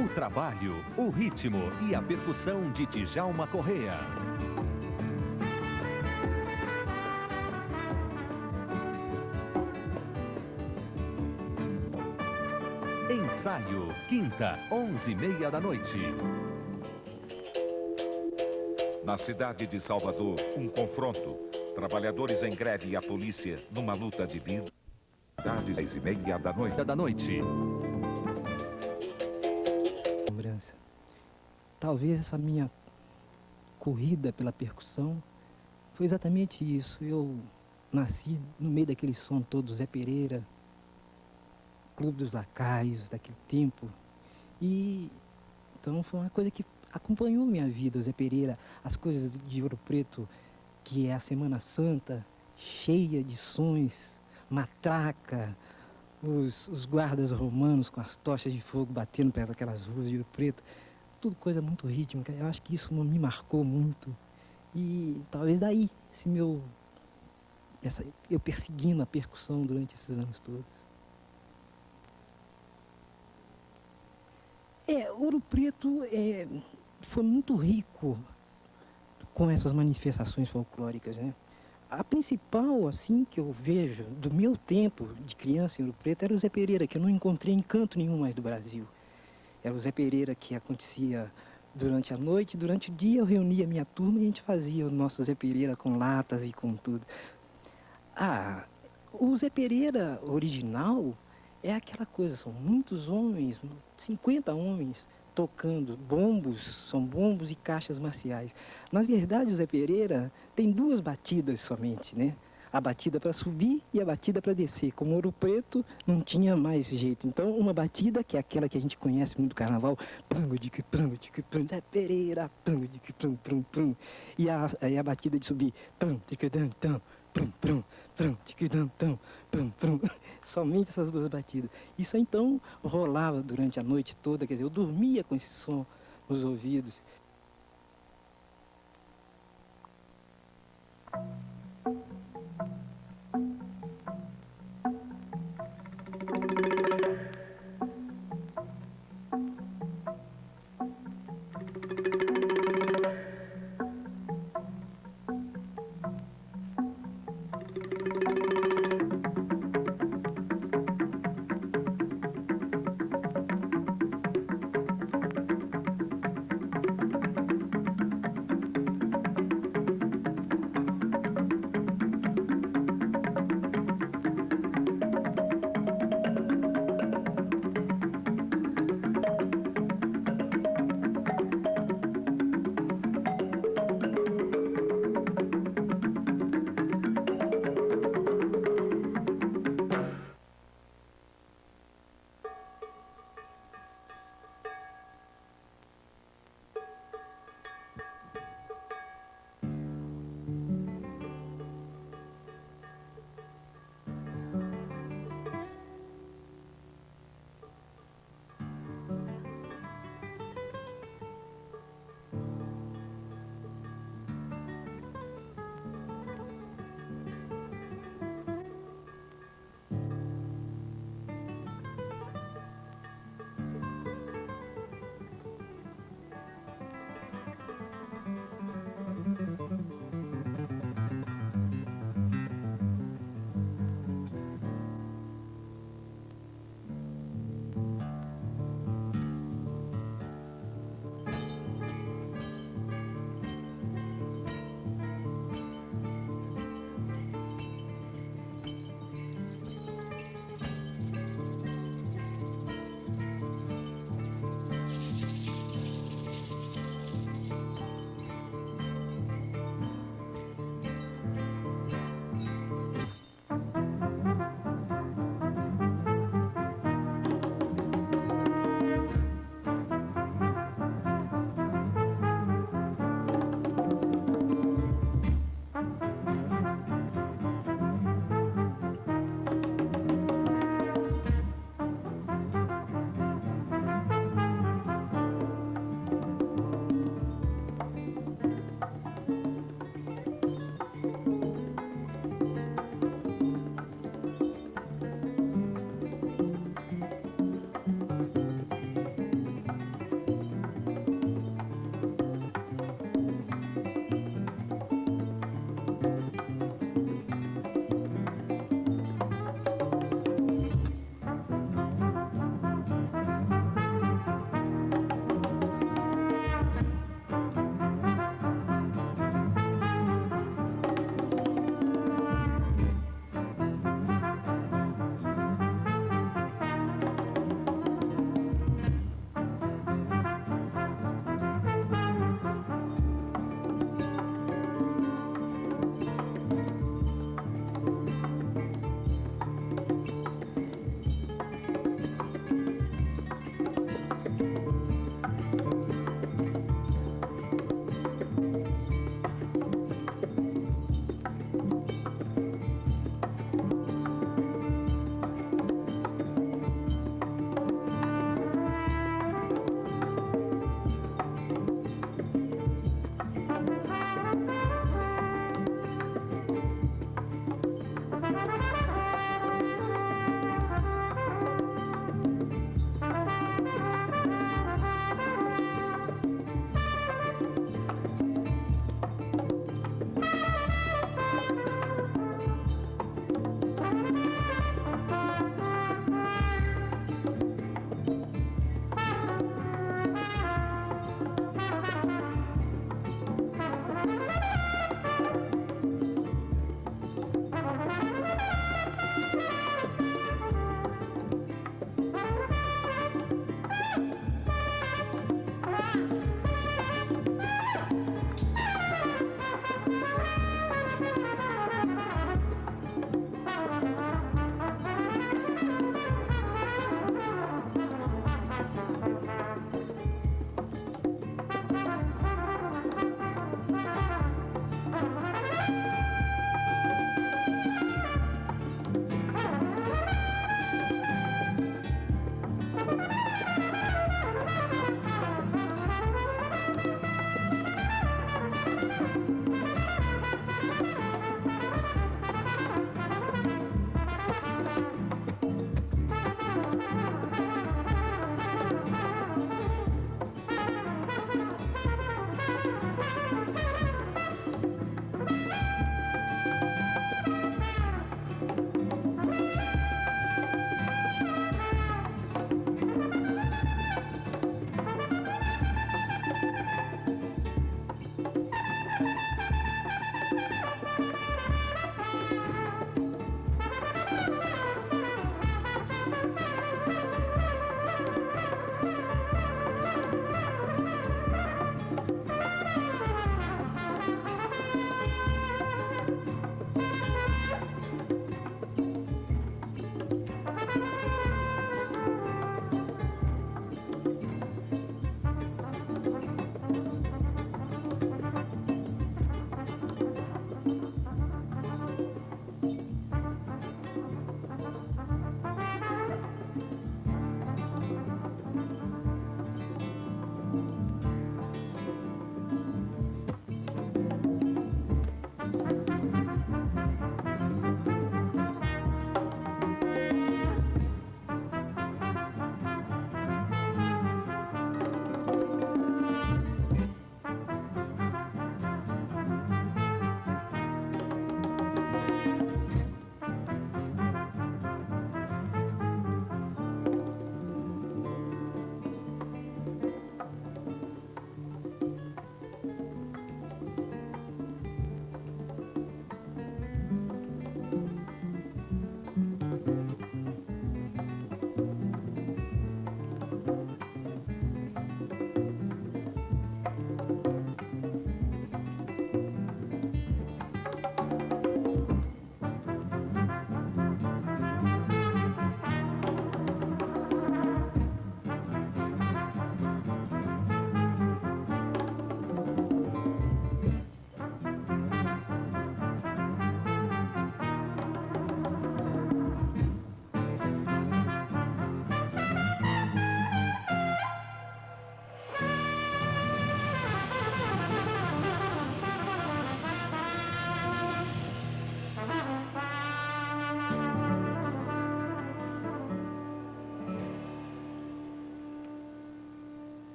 o trabalho, o ritmo e a percussão de Djalma Corrêa. Ensaio, quinta, 11h30 da noite. Na cidade de Salvador, um confronto. Trabalhadores em greve e a polícia numa luta de vida. Tarde, 6h30 da noite. Lembrança. Talvez essa minha corrida pela percussão foi exatamente isso. Eu nasci no meio daquele som todo, Zé Pereira, Clube dos Lacaios, daquele tempo. E então foi uma coisa que acompanhou minha vida, o Zé Pereira, as coisas de Ouro Preto, que é a Semana Santa, cheia de sons, matraca, os guardas romanos com as tochas de fogo batendo perto daquelas ruas de Ouro Preto, tudo coisa muito rítmica. Eu acho que isso me marcou muito. E talvez daí, eu perseguindo a percussão durante esses anos todos. Ouro Preto foi muito rico com essas manifestações folclóricas, né? A principal, assim, que eu vejo do meu tempo de criança em Ouro Preto era o Zé Pereira, que eu não encontrei em canto nenhum mais do Brasil. Era o Zé Pereira que acontecia durante a noite, durante o dia eu reunia a minha turma e a gente fazia o nosso Zé Pereira com latas e com tudo. O Zé Pereira original é aquela coisa, são muitos homens, 50 homens tocando bombos, são bombos e caixas marciais. Na verdade, o Zé Pereira tem duas batidas somente, né? A batida para subir e a batida para descer. Como Ouro Preto não tinha mais jeito. Então, uma batida, que é aquela que a gente conhece muito do carnaval, Zé Pereira, e a batida de subir, somente essas duas batidas. Isso então rolava durante a noite toda, quer dizer, eu dormia com esse som nos ouvidos.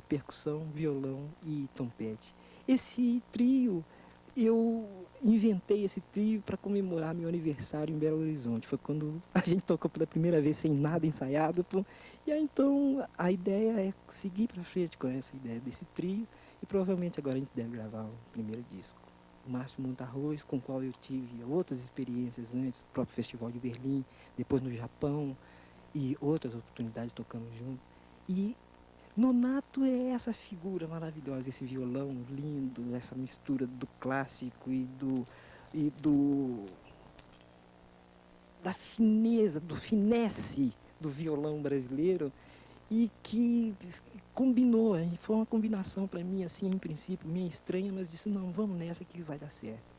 percussão, violão e trompete. Esse trio, eu inventei esse trio para comemorar meu aniversário em Belo Horizonte. Foi quando a gente tocou pela primeira vez sem nada ensaiado. Pô. E aí então a ideia é seguir para frente com essa ideia desse trio e provavelmente agora a gente deve gravar o primeiro disco. O Márcio Montarroz, com o qual eu tive outras experiências antes, o próprio Festival de Berlim, depois no Japão e outras oportunidades tocando junto. E Nonato é essa figura maravilhosa, esse violão lindo, essa mistura do clássico e do da fineza, do finesse do violão brasileiro e que combinou, foi uma combinação para mim assim, em princípio, meio estranha, mas disse não, vamos nessa que vai dar certo.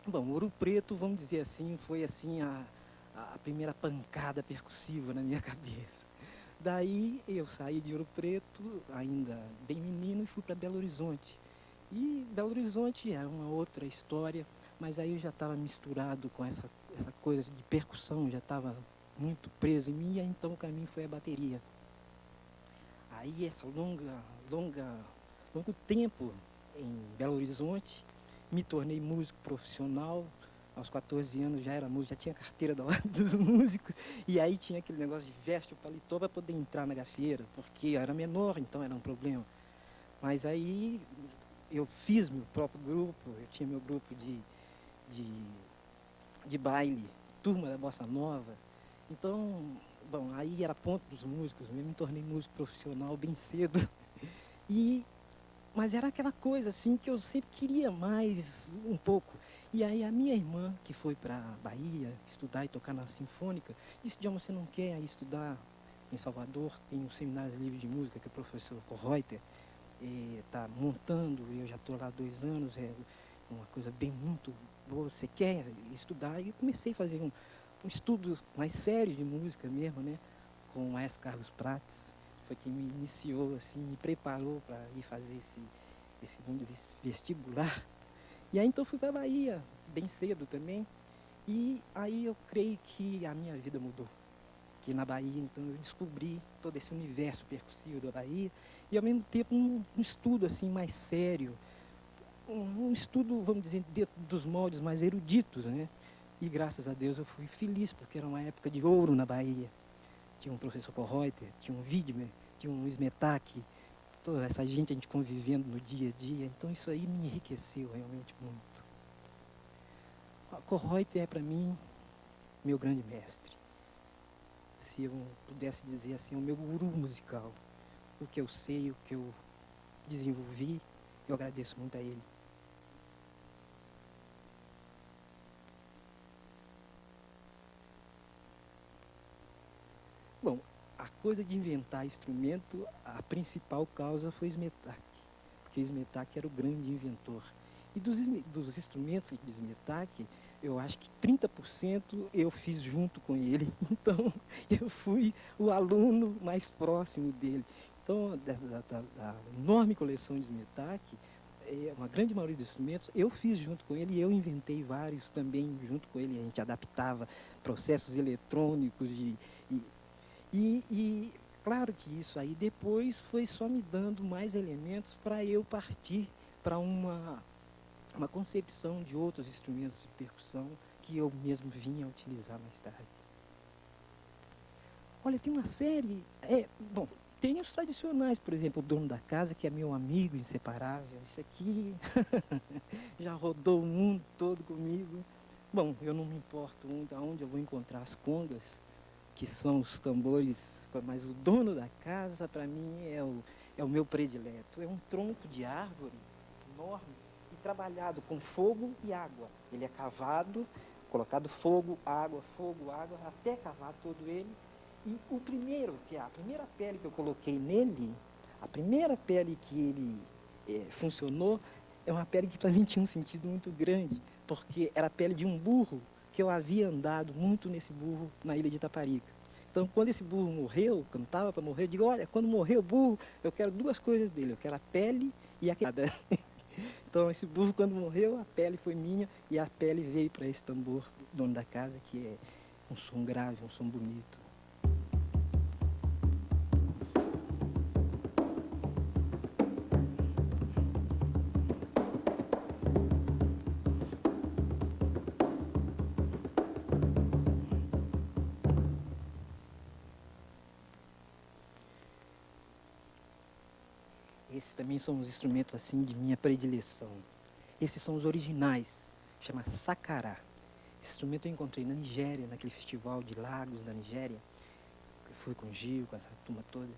Bom, Ouro Preto, vamos dizer assim, foi assim a primeira pancada percussiva na minha cabeça. Daí eu saí de Ouro Preto, ainda bem menino, e fui para Belo Horizonte. E Belo Horizonte é uma outra história, mas aí eu já estava misturado com essa coisa de percussão, já estava muito preso em mim, e então o caminho foi a bateria. Aí essa longo tempo em Belo Horizonte, me tornei músico profissional. Aos 14 anos já era músico, já tinha carteira da ordem dos músicos, e aí tinha aquele negócio de veste o paletó para poder entrar na gafieira, porque eu era menor, então era um problema. Mas aí eu fiz meu próprio grupo, eu tinha meu grupo de, de baile, turma da Bossa Nova. Então, bom, aí era ponto dos músicos, eu me tornei músico profissional bem cedo. E mas era aquela coisa assim que eu sempre queria mais um pouco. E aí a minha irmã, que foi para a Bahia estudar e tocar na Sinfônica, disse: John, você não quer ir estudar em Salvador? Tem um seminário livre de música que o professor Reuter está montando, eu já estou lá há 2 anos, é uma coisa bem muito boa, você quer estudar? E eu comecei a fazer um estudo mais sério de música mesmo, né? Com o maestro Carlos Prates. Foi quem me iniciou, assim, me preparou para ir fazer vamos dizer, esse vestibular. E aí então fui para a Bahia, bem cedo também. E aí eu creio que a minha vida mudou. Que na Bahia, então, eu descobri todo esse universo percussivo da Bahia. E ao mesmo tempo um estudo assim mais sério. Um estudo, vamos dizer, dentro dos moldes mais eruditos, né? E graças a Deus eu fui feliz, porque era uma época de ouro na Bahia. Tinha um professor Reuter, tinha um Widmer, tinha um Smetak, toda essa gente, a gente convivendo no dia a dia. Então isso aí me enriqueceu realmente muito. A Reuter é para mim meu grande mestre. Se eu pudesse dizer assim, é o meu guru musical. O que eu sei, o que eu desenvolvi, eu agradeço muito a ele. Bom, a coisa de inventar instrumento, a principal causa foi Smetak, porque Smetak era o grande inventor. E dos instrumentos de Smetak, eu acho que 30% eu fiz junto com ele. Então, eu fui o aluno mais próximo dele. Então, da enorme coleção de Smetak, uma grande maioria dos instrumentos, eu fiz junto com ele e eu inventei vários também junto com ele. A gente adaptava processos eletrônicos e claro que isso aí depois foi só me dando mais elementos para eu partir para uma concepção de outros instrumentos de percussão que eu mesmo vinha a utilizar mais tarde. Olha, tem uma série, bom, tem os tradicionais, por exemplo, o Dono da Casa, que é meu amigo inseparável. Isso aqui já rodou o mundo todo comigo. Bom, eu não me importo muito aonde eu vou encontrar as congas, que são os tambores, mas o Dono da Casa, para mim, é o meu predileto. É um tronco de árvore enorme e trabalhado com fogo e água. Ele é cavado, colocado fogo, água, até cavar todo ele. E o primeiro, que é a primeira pele que eu coloquei nele, a primeira pele que ele funcionou, é uma pele que também tinha um sentido muito grande, porque era a pele de um burro, que eu havia andado muito nesse burro na ilha de Itaparica. Então, quando esse burro morreu, quando estava para morrer, eu digo, olha, quando morrer o burro, eu quero duas coisas dele, eu quero a pele e a queimada. Então, esse burro, quando morreu, a pele foi minha e a pele veio para esse tambor, dono da casa, que é um som grave, um som bonito. Esses também são os instrumentos assim de minha predileção. Esses são os originais, chama sacará. Esse instrumento eu encontrei na Nigéria, naquele festival de lagos da Nigéria. Eu fui com o Gil, com essa turma toda.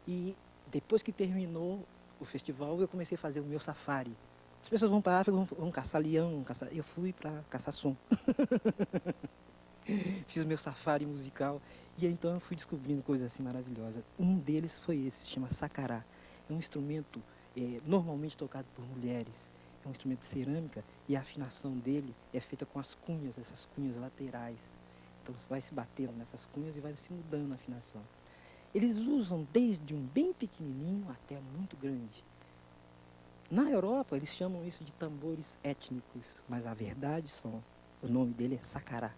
E depois que terminou o festival, eu comecei a fazer o meu safari. As pessoas vão para a África, vão caçar leão, eu fui para caçar som. Fiz o meu safari musical e então eu fui descobrindo coisas assim maravilhosas. Um deles foi esse, se chama sacará. É um instrumento normalmente tocado por mulheres. é um instrumento de cerâmica e a afinação dele é feita com as cunhas, essas cunhas laterais. Então vai se batendo nessas cunhas e vai se mudando a afinação. Eles usam desde um bem pequenininho até muito grande. Na Europa eles chamam isso de tambores étnicos, mas a verdade o nome dele é sacará.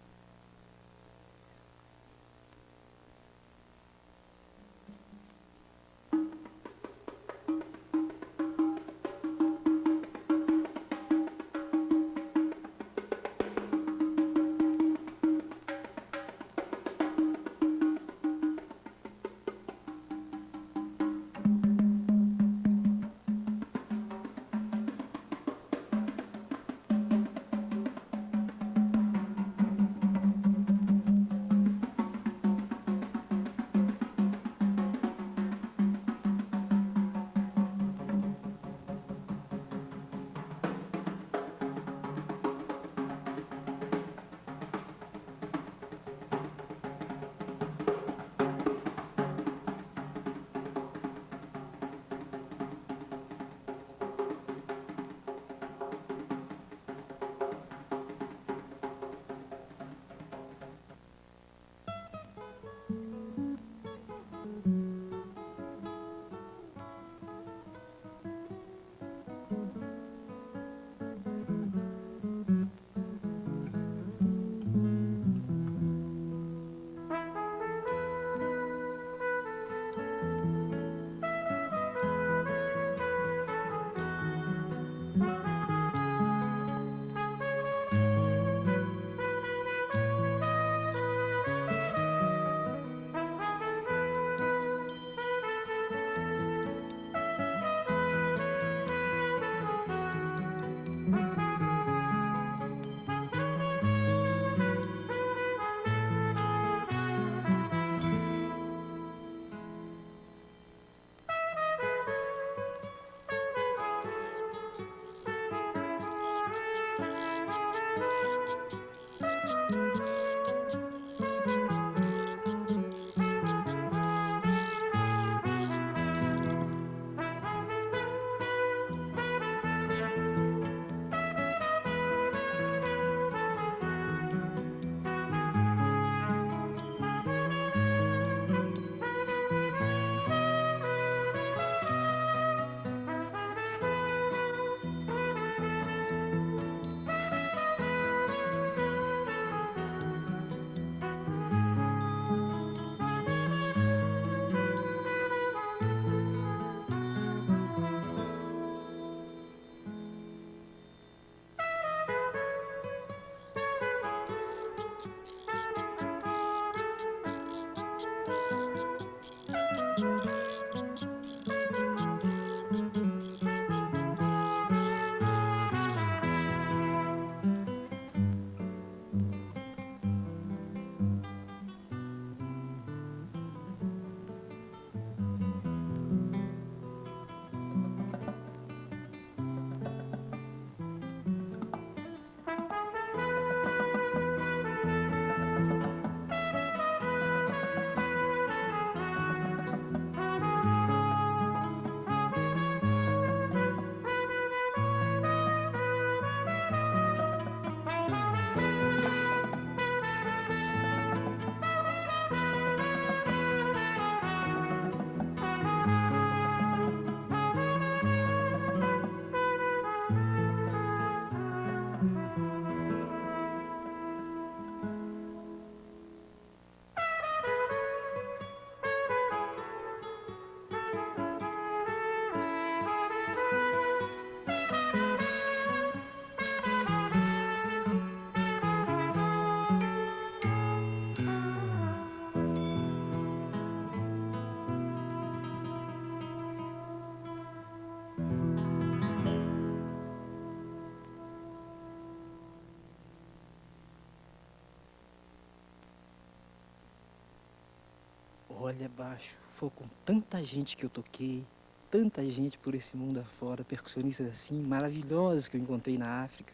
Olha, Baixo, foi com tanta gente que eu toquei, tanta gente por esse mundo afora, percussionistas assim, maravilhosos que eu encontrei na África,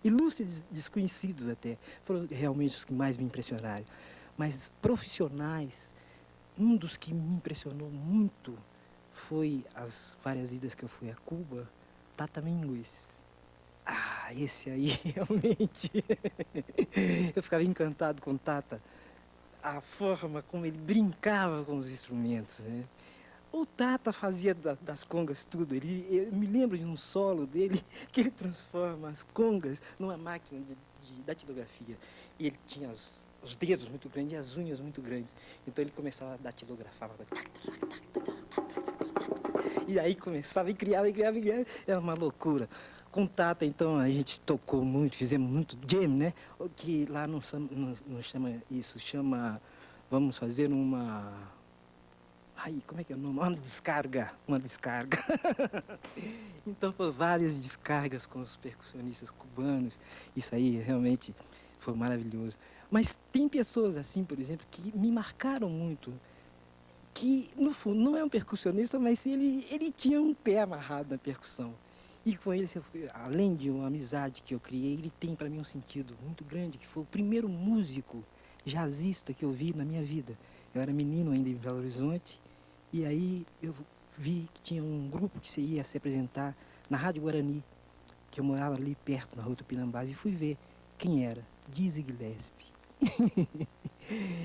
ilustres desconhecidos até, foram realmente os que mais me impressionaram. Mas profissionais, um dos que me impressionou muito foi as várias idas que eu fui a Cuba, Tata Mingues. Ah, esse aí realmente... Eu ficava encantado com o Tata. A forma como ele brincava com os instrumentos, né? O Tata fazia das congas tudo. Eu me lembro de um solo dele que ele transforma as congas numa máquina de datilografia. E ele tinha os dedos muito grandes e as unhas muito grandes. Então ele começava a datilografar. E aí começava e criava. Era uma loucura. Com o Tata, então, a gente tocou muito, fizemos muito jam, né? Que lá não chama isso, chama... Vamos fazer uma... Ai, como é que é o nome? Uma descarga. Então, foram várias descargas com os percussionistas cubanos. Isso aí realmente foi maravilhoso. Mas tem pessoas assim, por exemplo, que me marcaram muito. Que, no fundo, não é um percussionista, mas ele tinha um pé amarrado na percussão. E com ele, além de uma amizade que eu criei, ele tem para mim um sentido muito grande, que foi o primeiro músico jazzista que eu vi na minha vida. Eu era menino ainda em Belo Horizonte, e aí eu vi que tinha um grupo que ia se apresentar na Rádio Guarani, que eu morava ali perto, na Rua Tupinambás, e fui ver quem era, Dizzy Gillespie.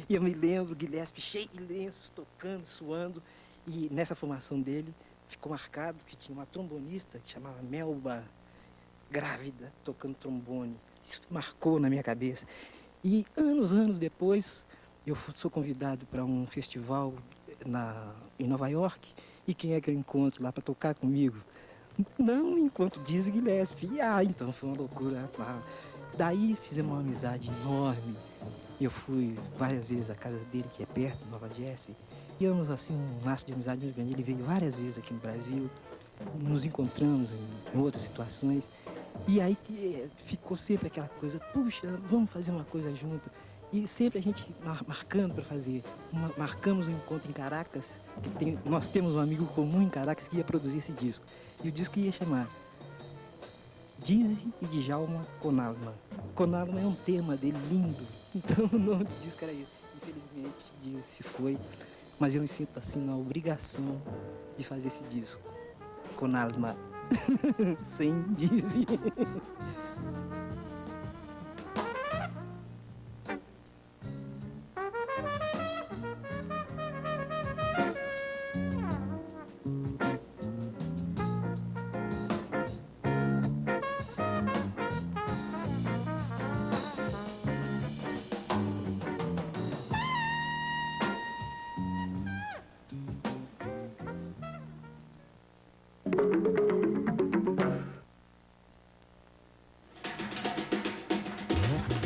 E eu me lembro, Gillespie cheio de lenços, tocando, suando, e nessa formação dele ficou marcado que tinha uma trombonista que chamava Melba, grávida, tocando trombone. Isso marcou na minha cabeça. E anos depois, eu sou convidado para um festival em Nova York, e quem é que eu encontro lá para tocar comigo? Não encontro Dizzy Gillespie. Então foi uma loucura. Daí fizemos uma amizade enorme. Eu fui várias vezes à casa dele, que é perto, Nova Jersey. E éramos assim um laço de amizade muito grande. Ele veio várias vezes aqui no Brasil, nos encontramos em outras situações. E aí ficou sempre aquela coisa, puxa, vamos fazer uma coisa junto. E sempre a gente marcando para fazer. Marcamos um encontro em Caracas, nós temos um amigo comum em Caracas que ia produzir esse disco. E o disco ia chamar Dizzy e Djalma Conalma. Conalma é um tema dele lindo, então o nome do disco era esse. Infelizmente, Dizzy se foi, mas eu me sinto assim na obrigação de fazer esse disco. Conalma, sem Dizzy.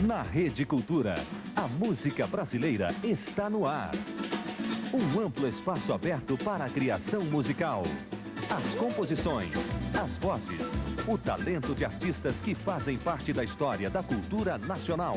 Na Rede Cultura, a música brasileira está no ar. Um amplo espaço aberto para a criação musical. As composições, as vozes, o talento de artistas que fazem parte da história da cultura nacional.